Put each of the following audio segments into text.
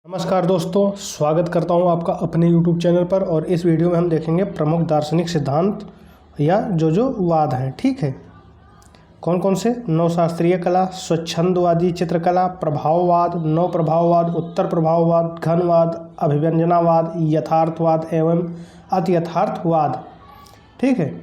नमस्कार दोस्तों, स्वागत करता हूं आपका अपने YouTube चैनल पर। और इस वीडियो में हम देखेंगे प्रमुख दार्शनिक सिद्धांत या जो वाद हैं। ठीक है, कौन कौन से? नवशास्त्रीय कला, स्वच्छंदवादी चित्रकला, प्रभाववाद, नव प्रभाववाद, उत्तर प्रभाववाद, घनवाद, अभिव्यंजनावाद, यथार्थवाद एवं अतियथार्थवाद। ठीक है,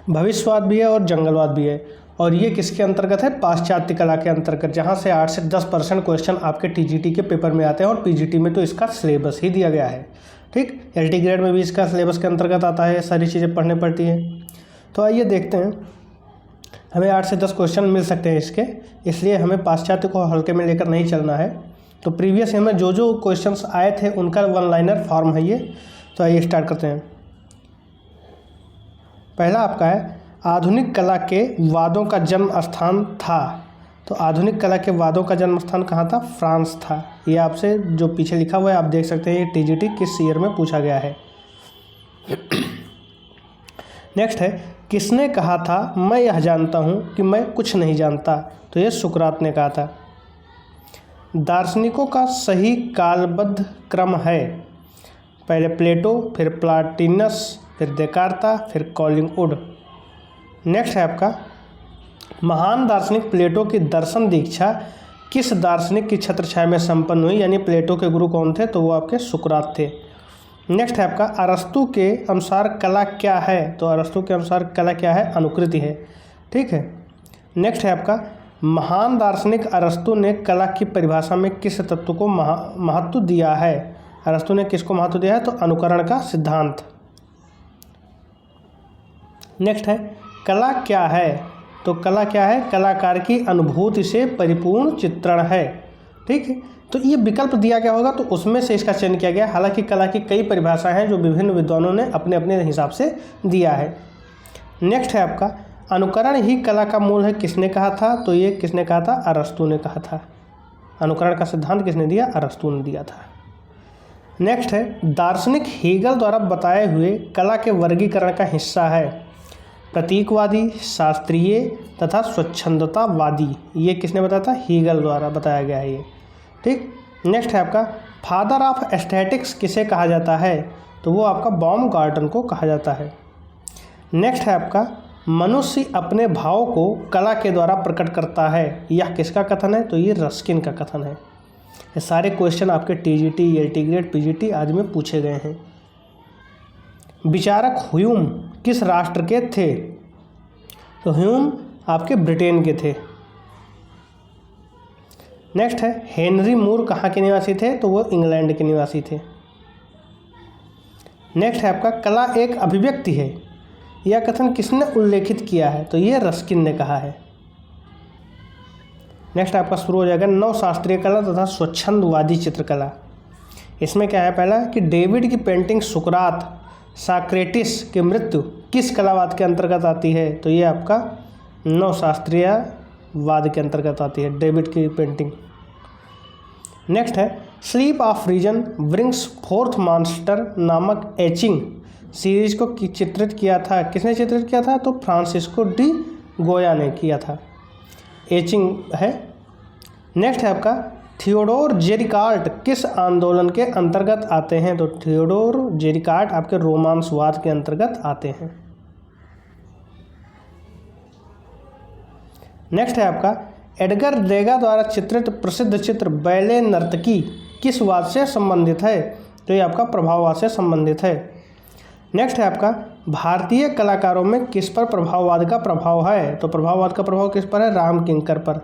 भविष्यवाद भी है और जंगलवाद भी है। और ये किसके अंतर्गत है? पाश्चात्य कला के अंतर्गत, जहाँ से 8 से 10% क्वेश्चन आपके टीजीटी के पेपर में आते हैं और पीजीटी में तो इसका सिलेबस ही दिया गया है। ठीक, एलटी ग्रेड में भी इसका सिलेबस के अंतर्गत आता है, सारी चीज़ें पढ़ने पड़ती हैं। तो आइए देखते हैं, हमें 8 से 10 क्वेश्चन मिल सकते हैं इसके, इसलिए हमें पाश्चात्य को हल्के में लेकर नहीं चलना है। तो प्रीवियस में जो क्वेश्चन आए थे उनका वन लाइनर फॉर्म है ये। तो आइए स्टार्ट करते हैं। पहला आपका है, आधुनिक कला के वादों का जन्म स्थान था। तो आधुनिक कला के वादों का जन्म स्थान कहाँ था? फ्रांस था। ये आपसे जो पीछे लिखा हुआ है आप देख सकते हैं, ये टीजीटी किस ईयर में पूछा गया है। नेक्स्ट है, किसने कहा था मैं यह जानता हूँ कि मैं कुछ नहीं जानता? तो ये सुकरात ने कहा था। दार्शनिकों का सही कालबद्ध क्रम है, पहले प्लेटो, फिर प्लाटिनस, फिर देकार्ता, फिर कॉलिंगवुड। नेक्स्ट है आपका, महान दार्शनिक प्लेटो की दर्शन दीक्षा किस दार्शनिक की छत्रछाया में संपन्न हुई? यानी प्लेटो के गुरु कौन थे? तो वो आपके सुकरात थे। नेक्स्ट है आपका, अरस्तु के अनुसार कला क्या है? तो अरस्तु के अनुसार कला क्या है? अनुकृति है। ठीक है। नेक्स्ट है आपका, महान दार्शनिक अरस्तु ने कला की परिभाषा में किस तत्व को महत्व दिया है? अरस्तु ने किसको महत्व दिया है? तो अनुकरण का सिद्धांत। नेक्स्ट है, कला क्या है? तो कला क्या है? कलाकार की अनुभूति से परिपूर्ण चित्रण है। ठीक है, तो ये विकल्प दिया गया होगा तो उसमें से इसका चयन किया गया। हालांकि कला की कई परिभाषाएं हैं जो विभिन्न विद्वानों ने अपने अपने हिसाब से दिया है। नेक्स्ट है आपका, अनुकरण ही कला का मूल है, किसने कहा था? तो ये किसने कहा था? अरस्तु ने कहा था। अनुकरण का सिद्धांत किसने दिया? अरस्तु ने दिया था। नेक्स्ट है, दार्शनिक हीगल द्वारा बताए हुए कला के वर्गीकरण का हिस्सा है प्रतीकवादी, शास्त्रीय तथा स्वच्छंदतावादी। ये किसने बताया था? हीगल द्वारा बताया गया है ये। ठीक। नेक्स्ट है आपका, फादर ऑफ एस्थेटिक्स किसे कहा जाता है? तो वो आपका बाउमगार्टन को कहा जाता है। नेक्स्ट है आपका, मनुष्य अपने भाव को कला के द्वारा प्रकट करता है, यह किसका कथन है? तो ये रस्किन का कथन है। ये सारे क्वेश्चन आपके टीजीटी, एलटी ग्रेड, पीजीटी आदि में पूछे गए हैं। विचारक ह्यूम किस राष्ट्र के थे? तो ह्यूम आपके ब्रिटेन के थे। नेक्स्ट है, हेनरी मूर कहाँ के निवासी थे? तो वो इंग्लैंड के निवासी थे। नेक्स्ट है आपका, कला एक अभिव्यक्ति है, यह कथन किसने उल्लेखित किया है? तो ये रस्किन ने कहा है। नेक्स्ट आपका शुरू हो जाएगा नवशास्त्रीय कला तथा स्वच्छंदवादी चित्रकला। इसमें क्या है? पहला कि डेविड की पेंटिंग सुकरात साक्रेटिस की मृत्यु किस कलावाद के अंतर्गत आती है? तो ये आपका नवशास्त्रीयवाद के अंतर्गत आती है, डेविड की पेंटिंग। नेक्स्ट है, sleep of reason brings forth monster नामक एचिंग सीरीज को चित्रित किया था, किसने चित्रित किया था? तो फ्रांसिस्को डी गोया ने किया था। एचिंग है। नेक्स्ट है आपका, थियोडोर जेरिकार्ट किस आंदोलन के अंतर्गत आते हैं? तो थियोडोर जेरिकार्ट आपके रोमांसवाद के अंतर्गत आते हैं। नेक्स्ट है आपका, एडगर देगा द्वारा चित्रित प्रसिद्ध चित्र बैले नर्तकी किस वाद से संबंधित है? तो ये आपका प्रभाववाद से संबंधित है। नेक्स्ट है आपका, भारतीय कलाकारों में किस पर प्रभाववाद का प्रभाव है? तो प्रभाववाद का प्रभाव किस पर है? राम किंकर पर।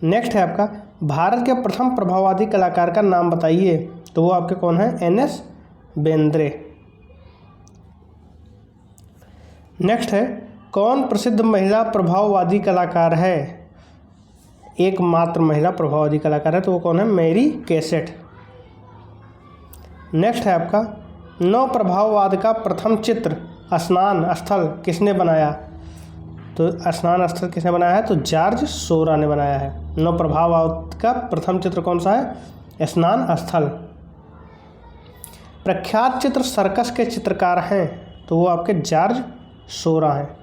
नेक्स्ट है आपका, भारत के प्रथम प्रभाववादी कलाकार का नाम बताइए? तो वो आपके कौन है? एन.एस. बेंद्रे। नेक्स्ट है, कौन प्रसिद्ध महिला प्रभाववादी कलाकार है? एकमात्र महिला प्रभाववादी कलाकार है, तो वो कौन है? Mary cassette. नेक्स्ट है आपका, नव प्रभाववाद का प्रथम चित्र स्नान स्थल किसने बनाया? तो स्नान स्थल किसने बनाया है? तो जॉर्ज सोरा ने बनाया है। नव प्रभाववाद का प्रथम चित्र कौन सा है? स्नान स्थल। प्रख्यात चित्र सर्कस के चित्रकार हैं, तो वो आपके जॉर्ज सोरा हैं।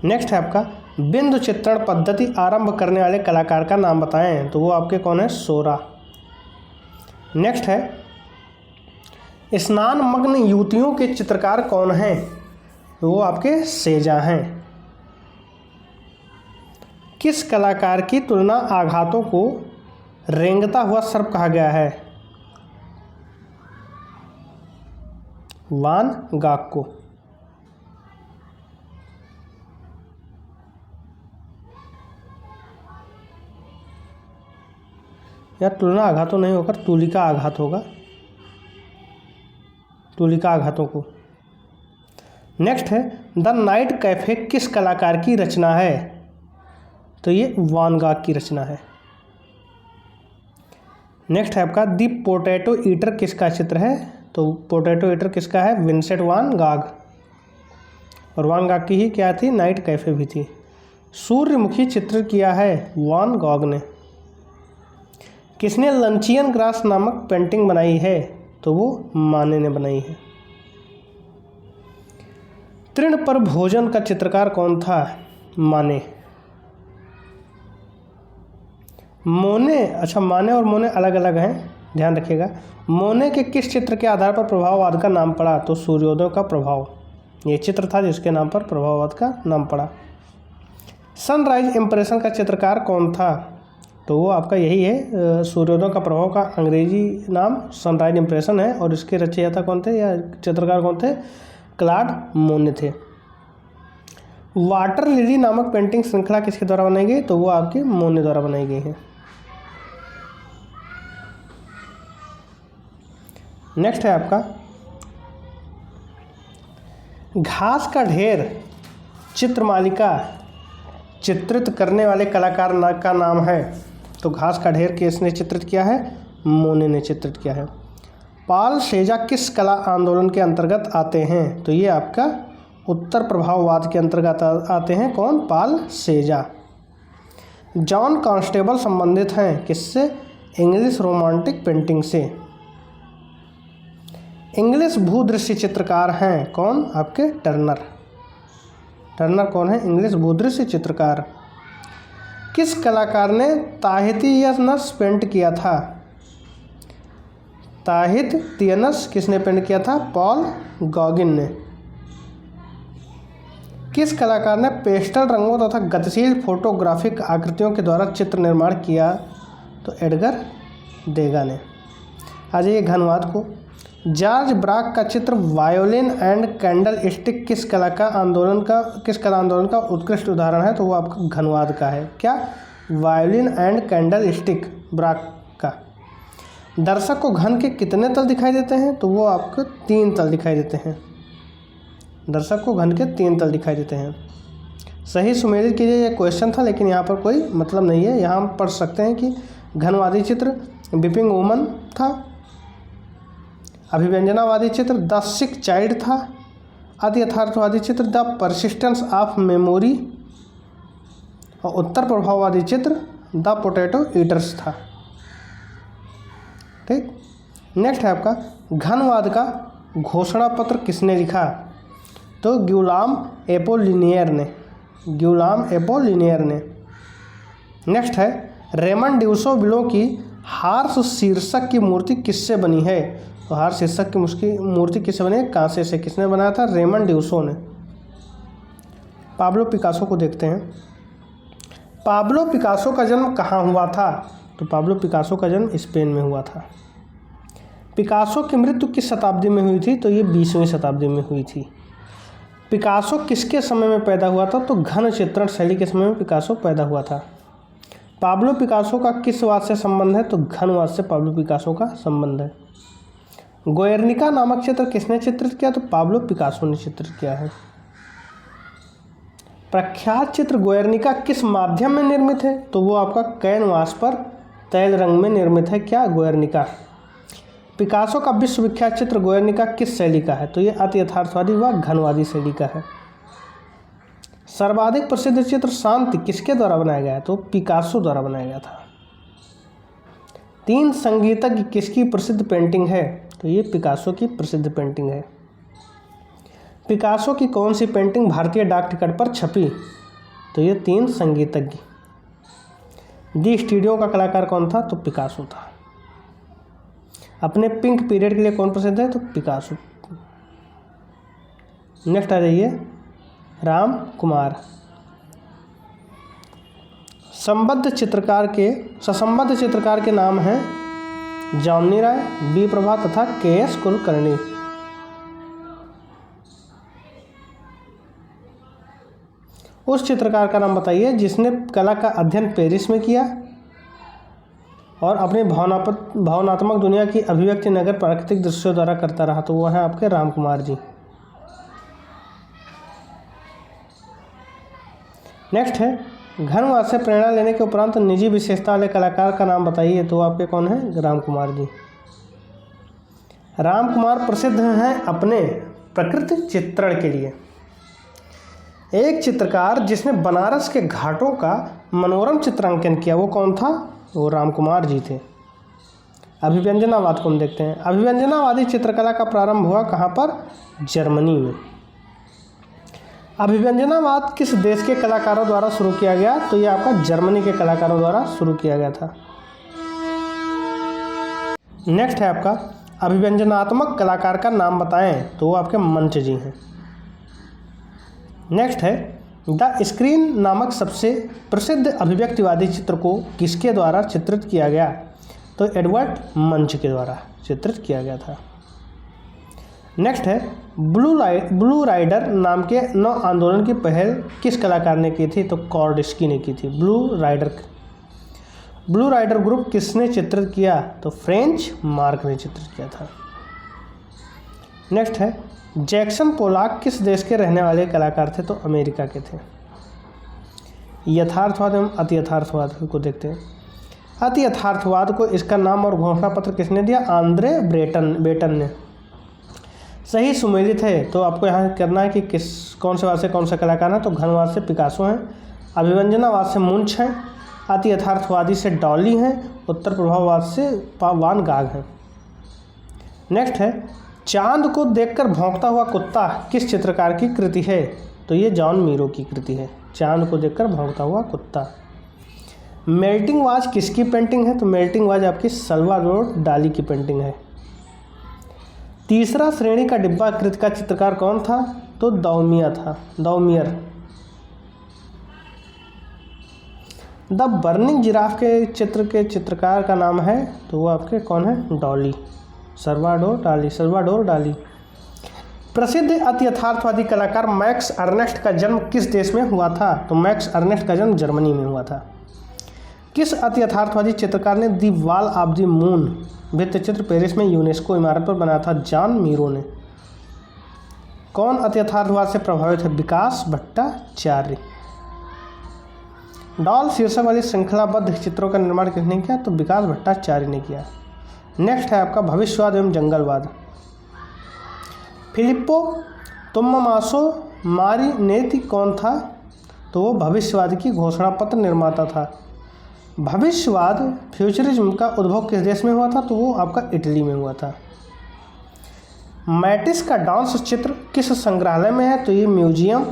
नेक्स्ट है आपका, बिंदु चित्रण पद्धति आरंभ करने वाले कलाकार का नाम बताएं? तो वो आपके कौन है? सोरा। नेक्स्ट है, स्नान मग्न युवतियों के चित्रकार कौन हैं? तो वो आपके सेजा हैं। किस कलाकार की तुलना आघातों को रेंगता हुआ सर्प कहा गया है? वान गाग को। या तुलना आघातों नहीं होकर तुलिका आघात होगा, तुलिका आघातों को। नेक्स्ट है, द नाइट कैफे किस कलाकार की रचना है? तो ये वान गाग की रचना है। नेक्स्ट है आपका, दी पोटैटो ईटर किसका चित्र है? तो पोटैटो ईटर किसका है? विंसेंट वान गाग। और वान गाग की ही क्या थी? नाइट कैफे भी थी। सूर्यमुखी चित्र किया है वान गाग ने। किसने लंचियन ग्रास नामक पेंटिंग बनाई है? तो वो माने ने बनाई है। तृण पर भोजन का चित्रकार कौन था? माने। मोने, अच्छा माने और मोने अलग अलग हैं, ध्यान रखिएगा। मोने के किस चित्र के आधार पर प्रभाववाद का नाम पड़ा? तो सूर्योदय का प्रभाव, ये चित्र था जिसके नाम पर प्रभाववाद का नाम पड़ा। सनराइज इंप्रेशन का चित्रकार कौन था? तो वो आपका यही है, सूर्योदय का प्रभाव का अंग्रेजी नाम सनराइज इंप्रेशन है। और इसके रचयिता कौन थे या चित्रकार कौन थे? क्लॉड मोने थे। वाटर लिली नामक पेंटिंग श्रृंखला किसके द्वारा बनाई गई? तो वो आपके मोने द्वारा बनाई गई है। नेक्स्ट है आपका, घास का ढेर चित्रमालिका चित्रित करने वाले कलाकार का नाम है? तो घास का ढेर किसने चित्रित किया है? मोने ने चित्रित किया है। पाल सेजा किस कला आंदोलन के अंतर्गत आते हैं? तो ये आपका उत्तर प्रभाववाद के अंतर्गत आते हैं। कौन? पाल सेजा। जॉन कांस्टेबल संबंधित हैं किससे? इंग्लिश रोमांटिक पेंटिंग से। इंग्लिश भूदृश्य चित्रकार हैं कौन? आपके टर्नर। टर्नर कौन है? इंग्लिश भूदृश्य चित्रकार। किस कलाकार ने ताहितियनस पेंट किया था? ताहितियनस किसने पेंट किया था? पॉल गॉगिन ने। किस कलाकार ने पेस्टल रंगों तथा गतिशील फोटोग्राफिक आकृतियों के द्वारा चित्र निर्माण किया? तो एडगर देगा ने। आ जाइए घनवाद को। जॉर्ज ब्राक का चित्र वायोलिन एंड कैंडल स्टिक किस कला आंदोलन का उत्कृष्ट उदाहरण है? तो वो आपका घनवाद का है। क्या? Violin and candle stick Barack का। दर्शक को घन के कितने तल दिखाई देते हैं? तो वो आपको 3 तल दिखाई देते हैं। दर्शक को घन के 3 तल दिखाई देते हैं। सही सुमेलित कीजिए, ये क्वेश्चन था लेकिन यहाँ पर कोई मतलब नहीं है। यहाँ हम पढ़ सकते हैं कि घनवादी चित्र वीपिंग वुमन था, अभिव्यंजनावादी चित्र द सिक चाइल्ड था, अति यथार्थवादी चित्र द परसिस्टेंस ऑफ मेमोरी, और उत्तर प्रभाववादी चित्र द पोटैटो ईटर्स था। ठीक। नेक्स्ट है आपका, घनवाद का घोषणा पत्र किसने लिखा? तो गियुलाम एपोलिनियर ने। गियुलाम एपोलिनियर ने। नेक्स्ट है, रेमन ड्यूसोविलो की हार्स शीर्षक की मूर्ति किससे बनी है? तो हार्स शीर्षक की मूर्ति किससे बनी है? कांसे से। किसने बनाया था? रेमन ड्यूसो ने। पाब्लो पिकासो को देखते हैं। पाब्लो पिकासो का जन्म कहाँ हुआ था? तो पाब्लो पिकासो का जन्म स्पेन में हुआ था। पिकासो की मृत्यु किस शताब्दी में हुई थी? तो ये 20वीं शताब्दी में हुई थी। पिकासो किसके समय में पैदा हुआ था? तो घन चित्रण शैली के समय में पिकासो पैदा हुआ था। पाब्लो पिकासो का किस वाद से संबंध है? तो घनवाद से पाब्लो पिकासो का संबंध है। गोयर्निका नामक चित्र किसने चित्रित किया? तो पाब्लो पिकासो ने चित्रित किया है। प्रख्यात चित्र गोयर्निका किस माध्यम में निर्मित है? तो वो आपका कैनवास पर तैल रंग में निर्मित है। क्या? गोयर्निका। पिकासो का विश्वविख्यात चित्र गोयर्निका किस शैली का है? तो ये अति यथार्थवादी व घनवादी शैली का है। सर्वाधिक प्रसिद्ध चित्र शांति किसके द्वारा बनाया गया है? तो पिकासो द्वारा बनाया गया था। 3 संगीतज्ञ किसकी प्रसिद्ध पेंटिंग है? तो ये पिकासो की प्रसिद्ध पेंटिंग है। पिकासो की कौन सी पेंटिंग भारतीय डाक टिकट पर छपी? तो ये 3 संगीतज्ञ। दी स्टूडियो का कलाकार कौन था? तो पिकासो था। अपने पिंक पीरियड के लिए कौन प्रसिद्ध है? तो पिकासो। नेक्स्ट आ जाइए, राम कुमार। ससंबद्ध चित्रकार के नाम हैं जामिनी राय, बी प्रभा तथा के.एस. कुलकर्णी। उस चित्रकार का नाम बताइए जिसने कला का अध्ययन पेरिस में किया और अपनी भावनात्मक दुनिया की अभिव्यक्ति नगर प्राकृतिक दृश्यों द्वारा करता रहा। तो वो है आपके राम कुमार जी। नेक्स्ट है, घनवाद से प्रेरणा लेने के उपरांत निजी विशेषता वाले कलाकार का नाम बताइए। तो आपके कौन है? राम कुमार जी। राम कुमार प्रसिद्ध हैं अपने प्रकृति चित्रण के लिए। एक चित्रकार जिसने बनारस के घाटों का मनोरम चित्रांकन किया वो कौन था? वो राम कुमार जी थे। अभिव्यंजनावाद को हम देखते हैं। अभिव्यंजनावादी चित्रकला का प्रारंभ हुआ कहाँ पर? जर्मनी में। अभिव्यंजनावाद किस देश के कलाकारों द्वारा शुरू किया गया? तो ये आपका जर्मनी के कलाकारों द्वारा शुरू किया गया था। नेक्स्ट है आपका, अभिव्यंजनात्मक कलाकार का नाम बताएं। तो वो आपके मंच जी हैं। नेक्स्ट है, द स्क्रीन नामक सबसे प्रसिद्ध अभिव्यक्तिवादी चित्र को किसके द्वारा चित्रित किया गया? तो एडवर्ड मंच के द्वारा चित्रित किया गया था। नेक्स्ट है, ब्लू राइडर नाम के नव आंदोलन की पहल किस कलाकार ने की थी? तो कॉर्डस्की ने की थी। ब्लू राइडर ग्रुप किसने चित्रित किया? तो फ्रेंच मार्क ने चित्रित किया था। नेक्स्ट है, जैक्सन पोलाक किस देश के रहने वाले कलाकार थे? तो अमेरिका के थे। यथार्थवाद एवं अति यथार्थवाद को देखते हैं। अति यथार्थवाद को इसका नाम और घोषणा पत्र किसने दिया? आंद्रे बेटन ने। सही सुमेलित है तो आपको यहाँ करना है कि कौन से वाद से कौन सा कलाकार है। तो घनवाद से पिकासो हैं, अभिव्यंजनावाद से मुंच हैं, अति यथार्थवादी से डॉली हैं, उत्तर प्रभाववाद से वान गाग हैं। नेक्स्ट है, चांद को देखकर भौंकता हुआ कुत्ता किस चित्रकार की कृति है? तो ये जॉन मीरो की कृति है, चांद को देखकर भौंकता हुआ कुत्ता। मेल्टिंग वाज किसकी पेंटिंग है? तो मेल्टिंग वाज आपकी सल्वाडोर डाली की पेंटिंग है। तीसरा श्रेणी का डिब्बा कृति का चित्रकार कौन था? तो दाउमियर। द बर्निंग जिराफ के चित्रकार का नाम है तो वो आपके कौन है? डॉली, सल्वाडोर डाली। प्रसिद्ध अति यथार्थवादी कलाकार मैक्स अर्नेस्ट का जन्म किस देश में हुआ था? तो मैक्स अर्नेस्ट का जन्म जर्मनी में हुआ था। किस अति यथार्थवादी चित्रकार ने the wall of the moon भित्तिचित्र पेरिस में यूनेस्को इमारत पर बनाया था? जॉन मीरो ने। कौन अति यथार्थवाद से प्रभावित है? विकास भट्टाचार्य। डॉल शीर्षक वाली श्रृंखलाबद्ध चित्रों का निर्माण किसने किया? तो विकास भट्टाचार्य ने किया। नेक्स्ट है आपका भविष्यवाद एवं जंगलवाद। फिलिप्पो तुम्मासो मारिनेती कौन था? तो वो भविष्यवाद की घोषणा पत्र निर्माता था। भविष्यवाद फ्यूचरिज्म का उद्भव किस देश में हुआ था? तो वो आपका इटली में हुआ था। मैटिस का डांस चित्र किस संग्रहालय में है? तो ये museum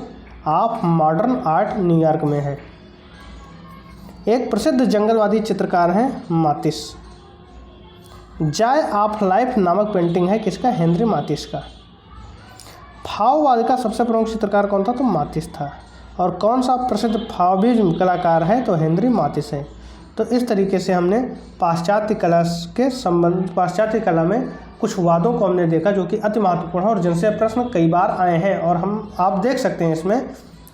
of modern art New York में है। एक प्रसिद्ध जंगलवादी चित्रकार हैं मातिस। जॉय ऑफ लाइफ नामक पेंटिंग है किसका? हेनरी मातिस का। भाववाद का सबसे प्रमुख चित्रकार कौन था? तो मातिस था। और कौन सा प्रसिद्ध भाववादी कलाकार है? तो हेनरी मातिस है। तो इस तरीके से हमने पाश्चात्य कला में कुछ वादों को हमने देखा जो कि अति महत्वपूर्ण है और जिनसे प्रश्न कई बार आए हैं। और आप देख सकते हैं इसमें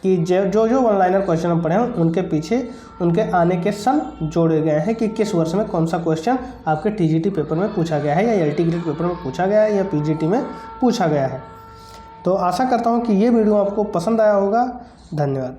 कि जो वन लाइनर क्वेश्चन हम पढ़े हैं उनके पीछे उनके आने के सन जोड़े गए हैं कि किस वर्ष में कौन सा क्वेश्चन आपके टीजीटी पेपर में पूछा गया है या एलटी ग्रेड पेपर में पूछा गया है या पीजीटी में पूछा गया है। तो आशा करता हूँ कि ये वीडियो आपको पसंद आया होगा। धन्यवाद।